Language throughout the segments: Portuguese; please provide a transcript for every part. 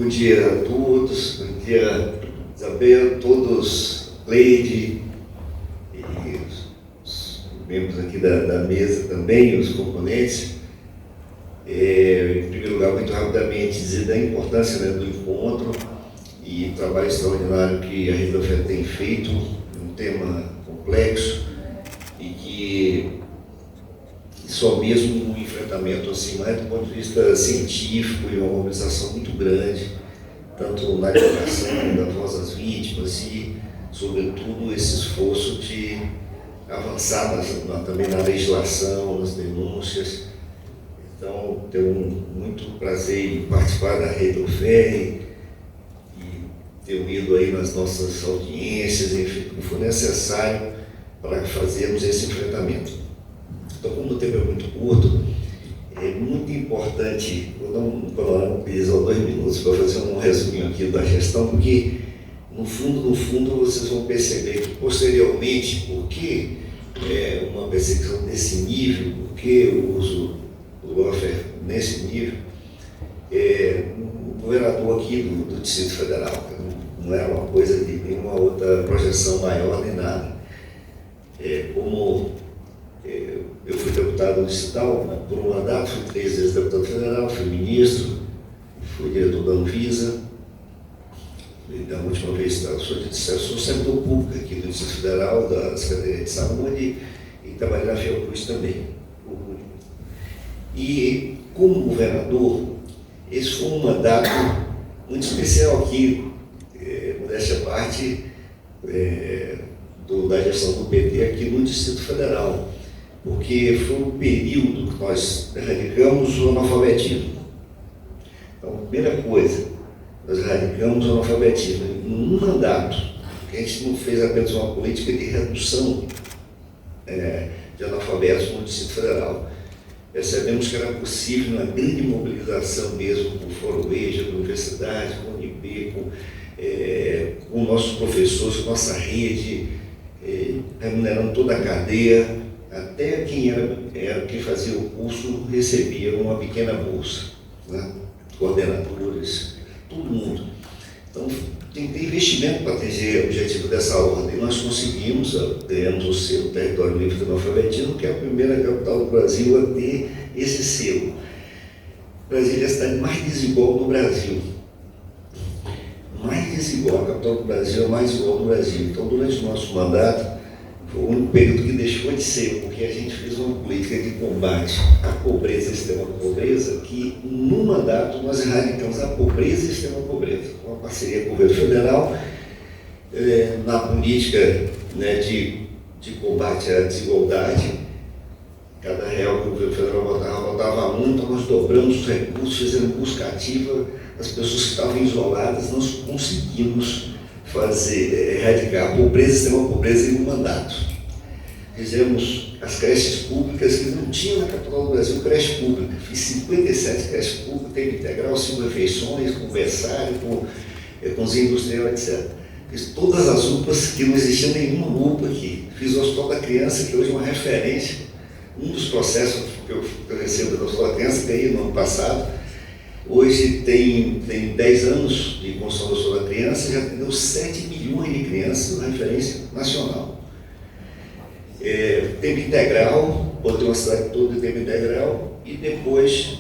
Bom dia a todos, bom dia Isabel, todos, Leide e os membros aqui da mesa também, os componentes. Em primeiro lugar, muito rapidamente, dizer da importância, né, do encontro e o trabalho extraordinário que a Rede Oferta tem feito, um tema complexo e que só mesmo um enfrentamento assim, mais do ponto de vista científico e uma mobilização muito grande, tanto na divulgação da voz das vítimas e, sobretudo, esse esforço de avançar também na legislação, nas denúncias. Então, tenho muito prazer em participar da Rede Oferta e ter ido aí nas nossas audiências, enfim, o que for necessário para fazermos esse enfrentamento. Então, como o tempo é muito curto, é muito importante, vou dar um panorama ou 2 minutos para fazer um resuminho aqui da gestão, porque, no fundo, vocês vão perceber que, posteriormente, por que uma perseguição desse nível, por que o uso do lawfare nesse nível, o governador aqui do Distrito Federal, não é uma coisa de nenhuma outra projeção maior nem nada. Como eu fui deputado distrital por um mandato, fui 3 vezes deputado federal, fui ministro, fui diretor da Anvisa, e da última vez sou servidor público aqui do Distrito Federal, da Secretaria de Saúde, e trabalhei na Fiocruz também. E, como governador, esse foi um mandato muito especial aqui, modéstia à parte, da gestão do PT aqui no Distrito Federal, porque foi um período que nós erradicamos o analfabetismo. Então, a primeira coisa, nós erradicamos o analfabetismo. Num mandato, que a gente não fez apenas uma política de redução de analfabetos no Distrito Federal. Percebemos que era possível uma grande mobilização mesmo com o Fórum EJA, com a universidade, com o UNB, com nossos professores, com nossa rede, remunerando toda a cadeia. Até quem quem fazia o curso recebia uma pequena bolsa, né? Coordenadores, todo mundo. Então, tem que ter investimento para atingir o objetivo dessa ordem. Nós conseguimos, ganhamos o selo Território Livre do Analfabetismo, que é a primeira capital do Brasil a ter esse selo. Brasília é a cidade mais desigual do Brasil. Mais desigual, a capital do Brasil é a mais desigual do Brasil. Então, durante o nosso mandato, foi o único período que deixou de ser, porque a gente fez uma política de combate à pobreza e extrema pobreza, que no mandato nós erradicamos a pobreza e extrema pobreza, com uma parceria com o governo federal, na política, né, de combate à desigualdade. Cada real que o governo federal botava muito, então nós dobramos os recursos, fizemos busca ativa, as pessoas que estavam isoladas, nós conseguimos erradicar a pobreza e extrema pobreza em um mandato. Fizemos as creches públicas que não tinham na capital do Brasil creche pública. Fiz 57 creches públicas, tempo integral, 5 refeições, com berçário, com cozinha industrial, etc. Fiz todas as UPAs, que não existia nenhuma UPA aqui. Fiz o Hospital da Criança, que hoje é uma referência. Um dos processos que eu recebo do Hospital da Criança, ganhei no ano passado. Hoje tem 10 anos de construção do Hospital da Criança, já atendeu 7 milhões de crianças, uma referência nacional. Tempo integral, botei uma cidade toda de tempo integral, e depois,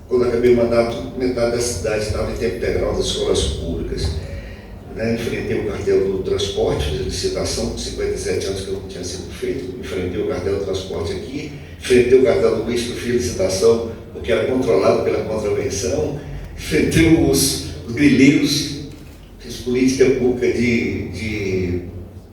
quando acabei o mandato, metade da cidade estava em tempo integral das escolas públicas. Enfrentei o cartel do transporte, fiz licitação, com 57 anos que não tinha sido feito, enfrentei o cartel do transporte aqui, enfrentei o cartel do lixo, que eu fiz licitação porque era controlado pela contravenção, enfrentei os grileiros, fiz política pública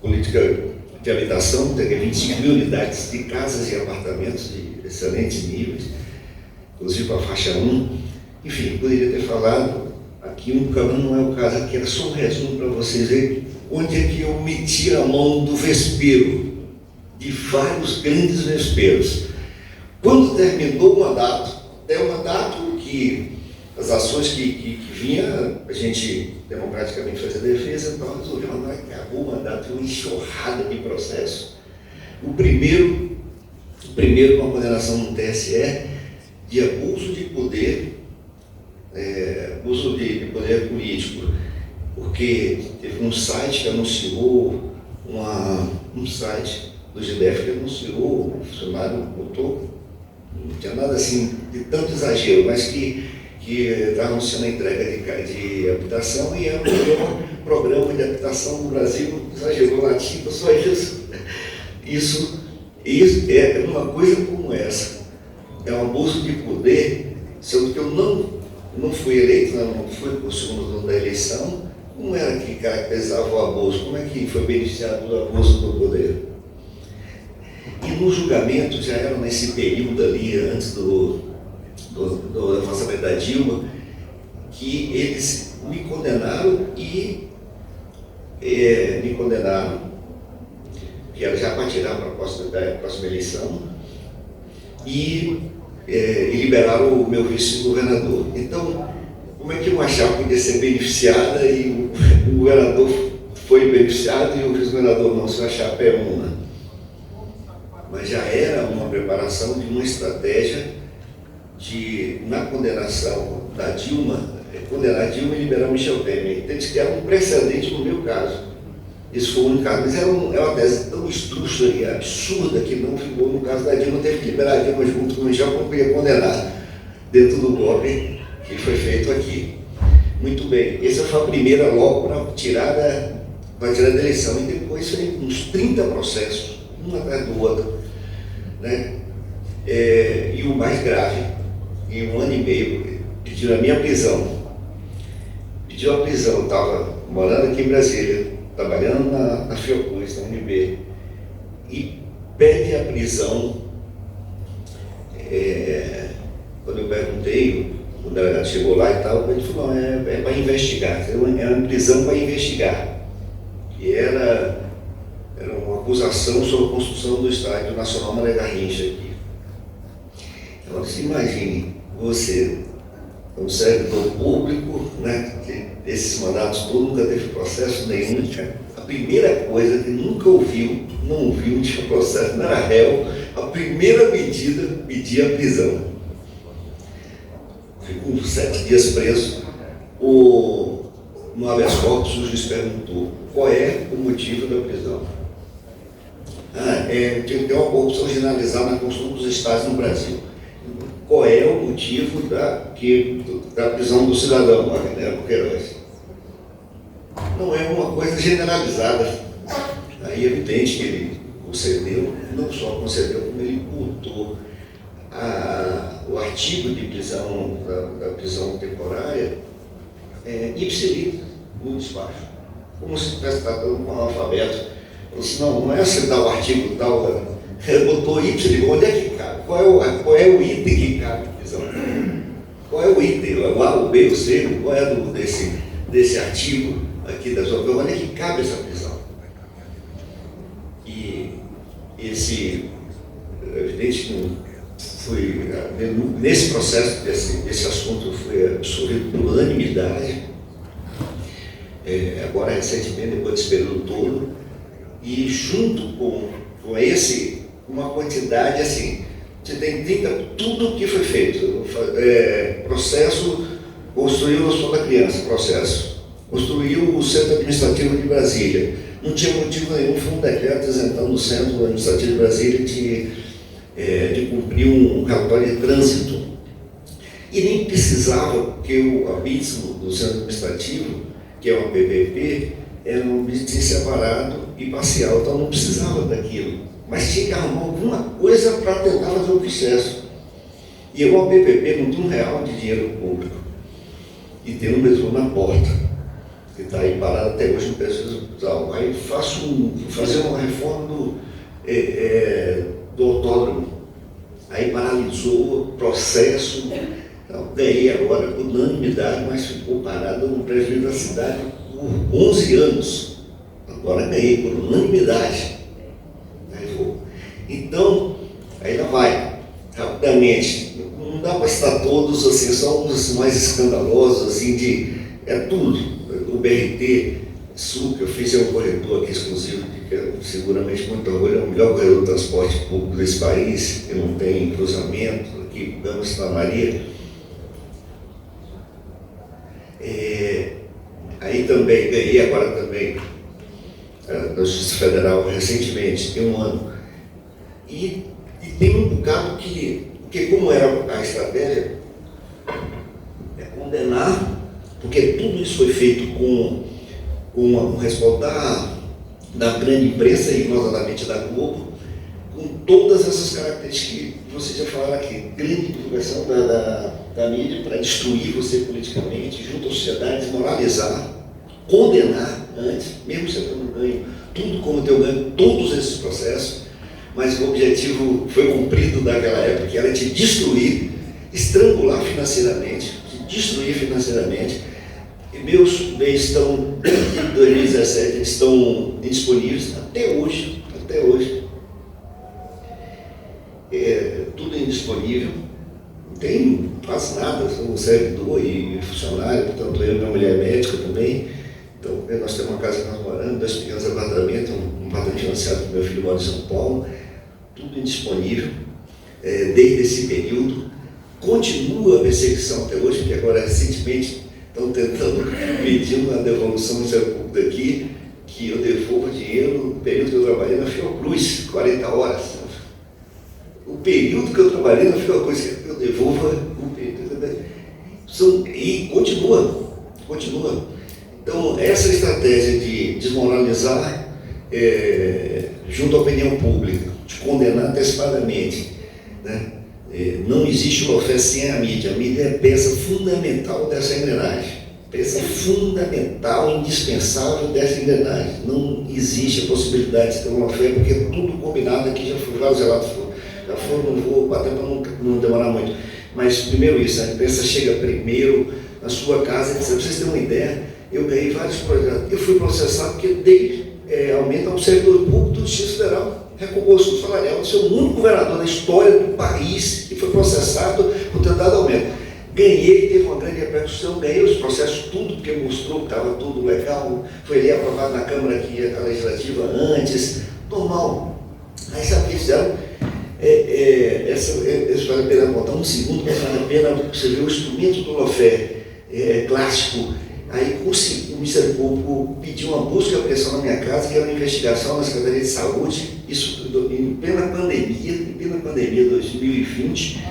política de habitação, peguei 25 mil unidades de casas e apartamentos de excelentes níveis, inclusive para a faixa 1. Enfim, poderia ter falado aqui, não é o caso, aqui era só um resumo para vocês verem onde é que eu meti a mão do vespeiro, de vários grandes vesperos. Quando terminou o mandato, até o mandato que as ações que vinha, a gente democraticamente fazia defesa, então resolveu mandar, acabou o mandato, foi uma enxurrada de processo. O primeiro com a condenação no TSE de abuso de poder, abuso de poder político porque teve um site que anunciou, um site do GDF que anunciou, o funcionário botou, não tinha nada assim de tanto exagero, mas que está anunciando a entrega de habitação e é o melhor programa de habitação no Brasil, exagerou na tinta, só isso. Isso é uma coisa como essa, é um abuso de poder, sendo que eu não fui eleito, não fui por segundo turno da eleição. Como era que caracterizava o abuso? Como é que foi beneficiado do abuso do poder? E no julgamento, já era nesse período ali, antes do afastamento da Dilma, que eles me condenaram que era já para tirar para a próxima eleição, e liberaram o meu vice-governador. Então, como é que uma chapa podia ser beneficiada e o governador foi beneficiado e o vice-governador não, se a chapa é uma? Mas já era uma preparação de uma estratégia na condenação da Dilma, condenar a Dilma e liberar o Michel Temer. Então, eles criaram um precedente no meu caso. Isso foi o único caso, mas era uma tese tão estrúxula e absurda que não ficou no caso da Dilma, teve que liberar a Dilma junto com o Michel, como podia condenar dentro do golpe que foi feito aqui. Muito bem, essa foi a primeira logo para tirar da eleição, e depois foi uns 30 processos, um atrás do outro, né? E o mais grave, em 1 ano e meio, pediram a minha prisão. Pediu a prisão, estava morando aqui em Brasília, trabalhando na Fiocruz, na UNB, e pede a prisão. Quando eu perguntei, o delegado chegou lá e tal, ele falou, não, é para investigar, é uma prisão para investigar. E era uma acusação sobre a construção do Estádio Nacional Mané Garrincha aqui. Então, você imagine, você é um servidor público, né, que esses mandatos todos nunca teve processo nenhum. A primeira coisa que nunca não ouviu, não tinha processo, não era réu, a primeira medida pedia a prisão. Ficou 7 dias preso. No habeas corpus, o juiz perguntou qual é o motivo da prisão. Tinha que ter uma corrupção generalizada na construção dos estádios no Brasil. Qual é o motivo da prisão do cidadão, Wagner Queiroz? Não é uma coisa generalizada. Aí é evidente que ele concedeu, não só concedeu, como ele botou o artigo de prisão, da prisão temporária, ipsilito no despacho, como se estivesse tratando com um analfabeto. Falou assim, não é aceitar o artigo tal, botou ipsilito, onde é que cabe? Qual é o item que cabe na prisão? Qual é o item? O A, o B, o C, qual é desse artigo aqui da sua prisão? Onde é que cabe essa prisão? E evidente que foi, nesse processo, esse assunto foi absorvido por unanimidade, agora recentemente, depois desse período todo, e junto com uma quantidade assim, você tem 30, tudo que foi feito, processo, construiu o Hospital da Criança, processo, construiu o Centro Administrativo de Brasília, não tinha motivo nenhum, foi um decreto isentando o Centro Administrativo de Brasília de cumprir um relatório de trânsito. E nem precisava, porque o abismo do Centro Administrativo, que é uma PPP, era um abismo separado e parcial, então não precisava daquilo. Mas tinha que arrumar alguma coisa para tentar fazer o processo. E uma PPP não tem R$1 de dinheiro público. E tem um metrô na porta, que está aí parado até hoje no preço hospital. Aí fazer uma reforma do autódromo. Aí paralisou o processo. Então, ganhei agora por unanimidade, mas ficou parado no prejuízo da cidade por 11 anos. Agora ganhei por unanimidade. Então, aí lá vai, rapidamente. Não dá para citar todos, assim, só uns mais escandalosos, assim, tudo. O BRT Sul, que eu fiz, é um corredor aqui exclusivo, que é seguramente muito orgulho, é o melhor corredor de transporte público desse país, que não tem cruzamento, aqui, Gama Santa Maria. Aí também ganhei agora também da Justiça Federal recentemente, tem um ano. E tem um bocado porque como era a estratégia, é condenar, porque tudo isso foi feito com o respaldo da grande imprensa e, notadamente, da Globo, com todas essas características que vocês já falaram aqui, grande divulgação da mídia para destruir você politicamente, junto à sociedade, desmoralizar, condenar antes, mesmo você tendo ganho, tudo como teu ganho, todos esses processos, mas o objetivo foi cumprido naquela época, que era te destruir, estrangular financeiramente, te destruir financeiramente. E meus bens estão, em 2017, estão indisponíveis até hoje. Tudo indisponível, não tem quase nada, sou um servidor e funcionário, portanto eu e minha mulher é médica também, então nós temos uma casa que nós moramos, 2 pequenos apartamentos, um apartamento financiado que meu filho mora em São Paulo, tudo indisponível, desde esse período, continua a perseguição até hoje, porque agora recentemente estão tentando pedir uma devolução do Ministério Público daqui, que eu devolva dinheiro no período que eu trabalhei na Fiocruz, 40 horas. O período que eu trabalhei na Fiocruz, eu devolva o período. E continua. Então, essa estratégia de desmoralizar junto à opinião pública, de condenar antecipadamente, né? Não existe uma fé sem a mídia é peça fundamental dessa engrenagem, peça fundamental, indispensável dessa engrenagem. Não existe a possibilidade de ter uma fé, porque tudo combinado aqui já foi, vários relatos já foram, não vou bater para não demorar muito. Mas primeiro isso, a imprensa chega primeiro na sua casa, para vocês terem uma ideia, eu ganhei vários projetos, eu fui processado porque dei aumento ao servidor público do Distrito Federal. Recomposto salarial de ser o único governador da história do país que foi processado por ter dado aumento. Ganhei, teve uma grande repercussão, ganhei os processos tudo, porque mostrou que estava tudo legal, foi ali aprovado na Câmara aqui, a legislativa antes, normal. Aí sabe o que fizeram? Isso vale a pena botar um segundo, mas vale a pena você ver o instrumento do Lofé clássico. Aí o Ministério Público pediu uma busca e apreensão na minha casa, que era uma investigação na Secretaria de Saúde, isso em plena pandemia 2020,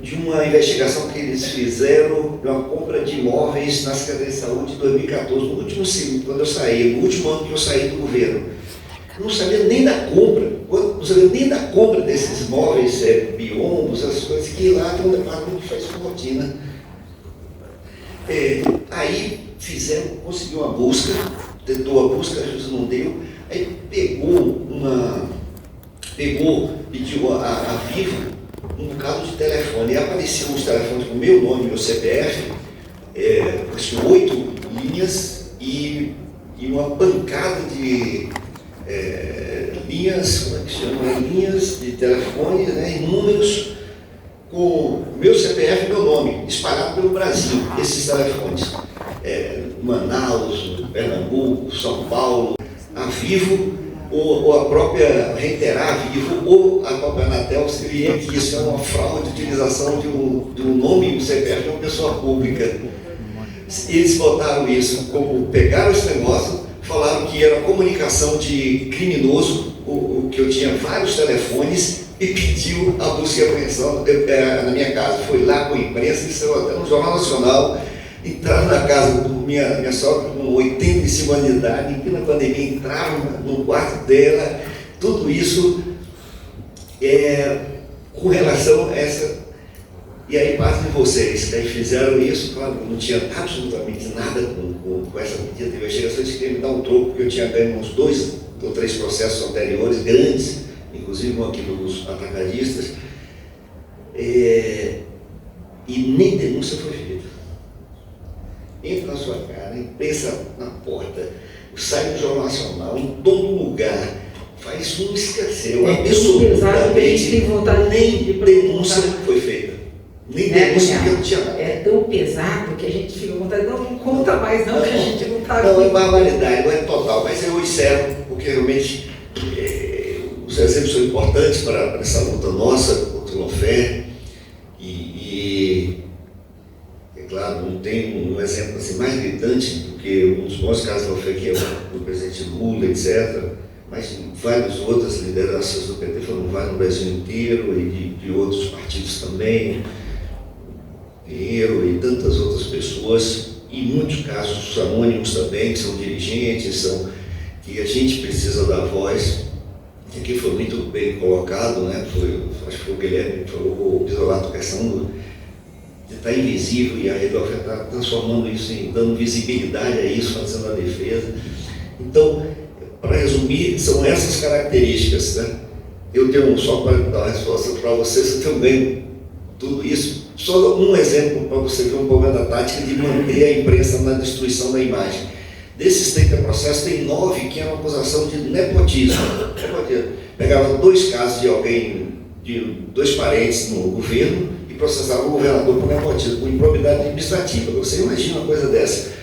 de uma investigação que eles fizeram de uma compra de imóveis na Secretaria de Saúde em 2014, no último ciclo, quando eu saí, no último ano que eu saí do governo. Eu não sabia nem da compra, desses imóveis, biombos, essas coisas, que lá tem um departamento que faz rotina. Aí conseguiu uma busca, tentou a busca, a justiça não deu, aí pediu a Vivo um bocado de telefone, e apareciam os telefones com meu nome, meu CPF, 8 linhas e uma pancada de linhas, como é que chama? Linhas de telefone, né, e números com meu CPF e meu nome, espalhado pelo Brasil, esses telefones. Manaus, Pernambuco, São Paulo, a Vivo, ou a própria reiterar a Vivo, ou a própria Anatel, se vier que isso é uma fraude de utilização de um nome e um CPF de uma pessoa pública. Eles botaram isso, como pegaram esse negócio, falaram que era comunicação de criminoso, que eu tinha vários telefones, e pediu a busca e apreensão na minha casa, foi lá com a imprensa, isso saiu até no Jornal Nacional, entraram na casa do minha sogra com 85 anos de idade, em plena pandemia, entraram no quarto dela, tudo isso com relação a essa. E aí, parte de vocês que fizeram isso, claro, não tinha absolutamente nada com essa medida de investigação, eles queriam me dar um troco, porque eu tinha ganho uns 2 ou 3 processos anteriores, grandes, inclusive um aqui dos atacadistas, e nem denúncia foi feita. Entra na sua cara, imprensa na porta, sai no Jornal Nacional, em todo lugar, faz um esqueceu, absolutamente, nem denúncia foi feita. Nem denúncia, porque eu não tinha nada. É tão pesado que a gente fica com vontade, não conta mais não, que a gente não está... Não, é barbaridade, não é total, mas eu encerro, porque realmente os exemplos são importantes para essa luta nossa contra o Lofé, e é claro, tem um exemplo assim, mais gritante do que um dos bons casos da UFEC, que é o do presidente Lula, etc., mas várias outras lideranças do PT foram no Brasil inteiro e de outros partidos também, Pinheiro e tantas outras pessoas, e em muitos casos os anônimos também, que são dirigentes, que a gente precisa dar voz. E aqui foi muito bem colocado, né? Acho que foi o Guilherme que falou, o Bisolato, questão de estar invisível, e a rede está transformando isso, dando visibilidade a isso, fazendo a defesa. Então, para resumir, são essas características, né? Eu tenho, só para dar a resposta para vocês, eu também, tudo isso, só um exemplo para você ver um pouco da tática de manter a imprensa na destruição da imagem. Desses 30 processos, tem 9 que eram acusação de nepotismo. Pegava 2 casos de alguém, de 2 parentes no governo, e processava o governador por nepotismo, por improbidade administrativa. Você imagina uma coisa dessa?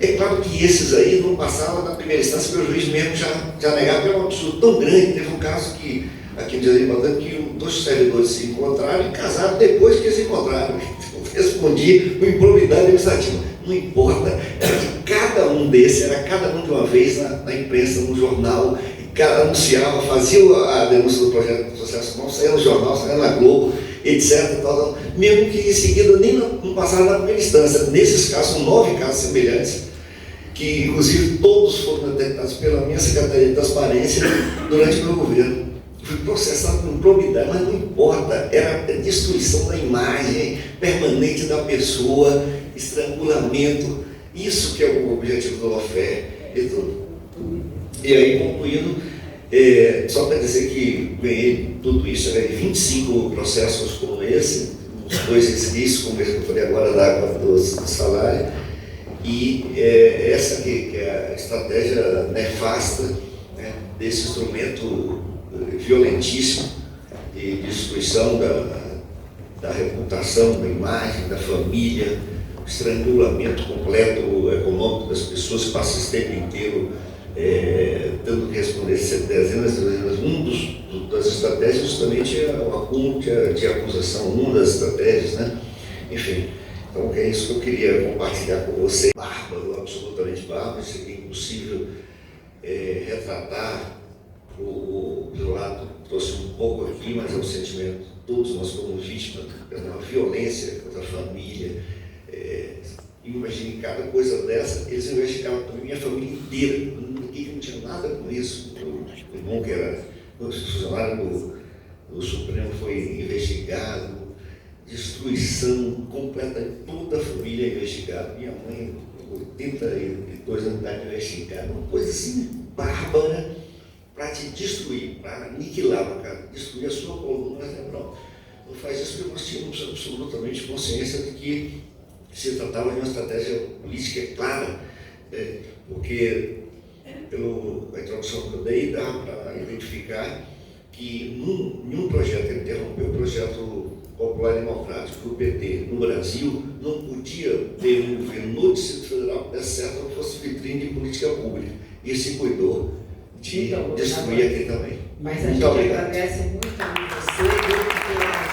É claro que esses aí não passavam na primeira instância, porque o juiz mesmo já negava, porque é um absurdo tão grande. Teve um caso que, aqui no Jardim Botânico, que 2 servidores se encontraram e casaram depois que se encontraram. Respondi com improbidade administrativa. Não importa, era que cada um desses, era cada um de uma vez na imprensa, no jornal, e cada anunciava, fazia a denúncia do projeto de processo não, saía no jornal, saía na Globo, etc. Tal, mesmo que em seguida nem não passaram na primeira instância. Nesses casos, são 9 casos semelhantes, que inclusive todos foram detectados pela minha Secretaria de Transparência durante o meu governo. Fui processado por improbidade, mas não importa, era a destruição da imagem permanente da pessoa, estrangulamento, isso que é o objetivo do Lawfare. E aí, concluindo, só para dizer que ganhei tudo isso, 25 processos como esse, os 2 isso, como eu falei agora, da água do salário, e essa que é a estratégia nefasta, né, desse instrumento violentíssimo de destruição da reputação, da imagem, da família, estrangulamento completo econômico das pessoas, que passam esse tempo inteiro tendo que responder dezenas de vezes. Das estratégias justamente é o acúmulo de acusação, uma das estratégias, né? Enfim, então é isso que eu queria compartilhar com você. Bárbaro, absolutamente bárbaro, isso aqui é impossível retratar. O Bisolato trouxe um pouco aqui, mas é um sentimento, todos nós como vítimas da violência contra a família. Imagine cada coisa dessa, eles investigavam também minha família inteira, ninguém não tinha nada com isso. O irmão que era funcionário do Supremo foi investigado, destruição completa de toda a família investigada. Minha mãe, 82 anos de idade, investigada, uma coisa assim bárbara, para te destruir, para aniquilar, para destruir a sua coluna cerebral. Não faz isso porque nós tínhamos absolutamente consciência de que se tratava de uma estratégia política clara, porque pela introdução que eu dei, dá para identificar que nenhum projeto que interrompeu o projeto popular e democrático do PT no Brasil não podia ter um governo no Distrito Federal que desse certo, que fosse vitrine de política pública. E se cuidou de destruir aqui também. Mas a gente agradece muito a você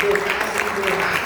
pelo caso do